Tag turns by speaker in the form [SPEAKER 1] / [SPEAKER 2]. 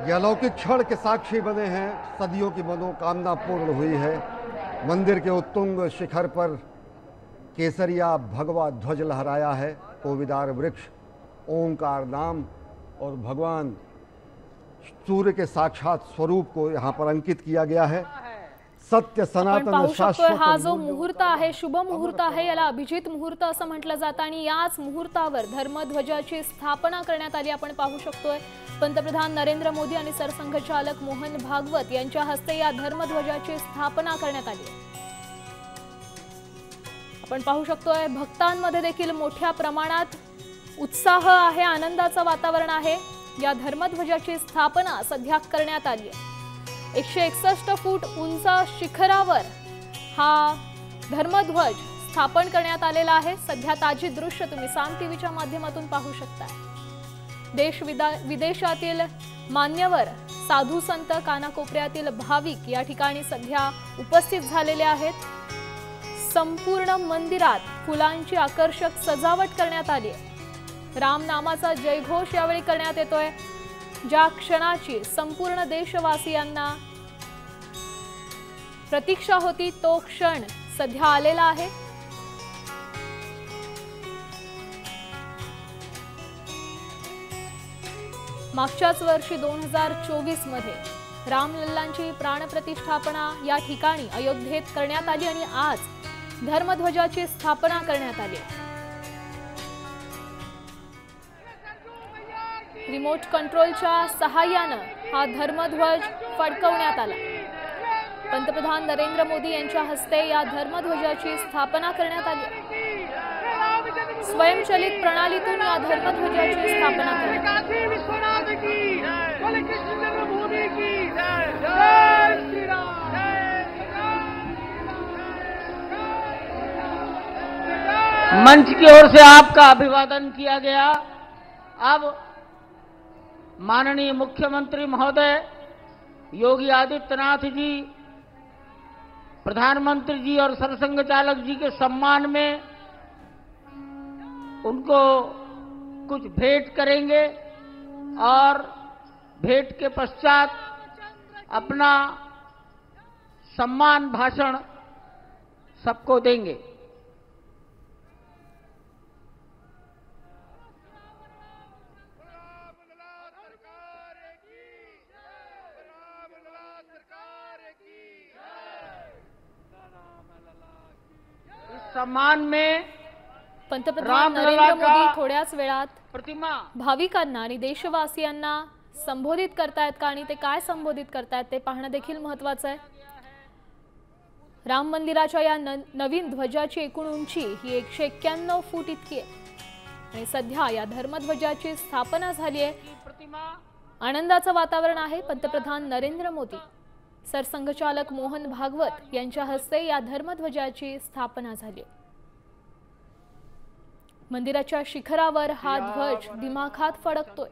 [SPEAKER 1] ये अलौकिक क्षण के साक्षी बने हैं। सदियों की मनोकामना पूर्ण हुई है। मंदिर के उत्तुंग शिखर पर केसरिया भगवा ध्वज लहराया है। कोविदार वृक्ष, ओंकार नाम और भगवान सूर्य के साक्षात स्वरूप को यहाँ पर अंकित किया गया है। सत्य सनातन शाश्वत
[SPEAKER 2] हा जो मुहूर्त आहे, शुभ मुहूर्त आहे, याला अभिजित मुहूर्त असं म्हटलं जातं आणि याच मुहूर्तावर धर्मध्वजाची स्थापना करण्यात आली आपण पाहू शकतोय। पंतप्रधान नरेंद्र मोदी आणि सरसंघचालक मोहन भागवत यांच्या हस्ते या धर्मध्वजाची स्थापना करण्यात आली। आपण पाहू शकतोय भक्तांमध्ये देखील मोठ्या प्रमाणात उत्साह आहे, आनंदाचं वातावरण आहे। या धर्मध्वजाची स्थापना सध्या करण्यात आली आहे। 161 फूट उंच शिखरावर हा धर्मध्वज स्थापन करण्यात आलेला आहे। सध्या ताजी दृश्य तुम्ही साम टीव्हीच्या माध्यमातून पाहू शकता। देश विदेशातील मान्यवर, साधू संत, कानाकोपऱ्यातील भाविक या ठिकाणी सध्या उपस्थित झालेले आहेत। संपूर्ण मंदिरात फुलांची आकर्षक सजावट करण्यात आली आहे। राम नामाचा जयघोष यावेळी करण्यात येतोय। ज्या क्षणाची संपूर्ण देशवासियांना प्रतीक्षा होती तो क्षण सध्या आलेला आहे। मागच्याच वर्षी 2024 मध्ये रामलल्लांची प्राणप्रतिष्ठापना या ठिकाणी अयोध्येत करण्यात आली आणि आज धर्मध्वजाची स्थापना करण्यात आली। रिमोट कंट्रोलच्या सहाय्याने हा धर्मध्वज फडकवण्यात आला। पंतप्रधान नरेंद्र मोदी यांच्या हस्ते या धर्मध्वजाची स्थापना करण्यात आली। स्वयंचलित प्रणालीतून या धर्मध्वजाची स्थापना करण्यात आली।
[SPEAKER 3] मंच की ओर से आपका अभिवादन किया गया। अब माननीय मुख्यमंत्री महोदय योगी आदित्यनाथ जी, प्रधानमंत्री जी और सरसंघ चालक जी के सम्मान में उनको कुछ भेंट करेंगे और भेंट के पश्चात अपना सम्मान भाषण सबको देंगे। सम्मान में
[SPEAKER 2] पंतप्रधान नरेंद्र मोदी थोड्याच वेळात
[SPEAKER 3] प्रतिमा
[SPEAKER 2] भाविकांना आणि देशवासियांना संबोधित करतायत का आणि ते काय संबोधित करतायत ते पाहणं देखील महत्त्वाचं आहे। राम मंदिराच्या या नवीन ध्वजाची एकूण उंची ही 191 फूट इतकी आहे आणि सध्या या धर्मध्वजाची स्थापना झाली आहे। आनंदाचं वातावरण आहे। पंतप्रधान नरेंद्र मोदी, सरसंघचालक मोहन भागवत यांच्या हस्ते या धर्मध्वजाची स्थापना झाली। मंदिराच्या शिखरावर हा ध्वज दिमाखात फडकतोय।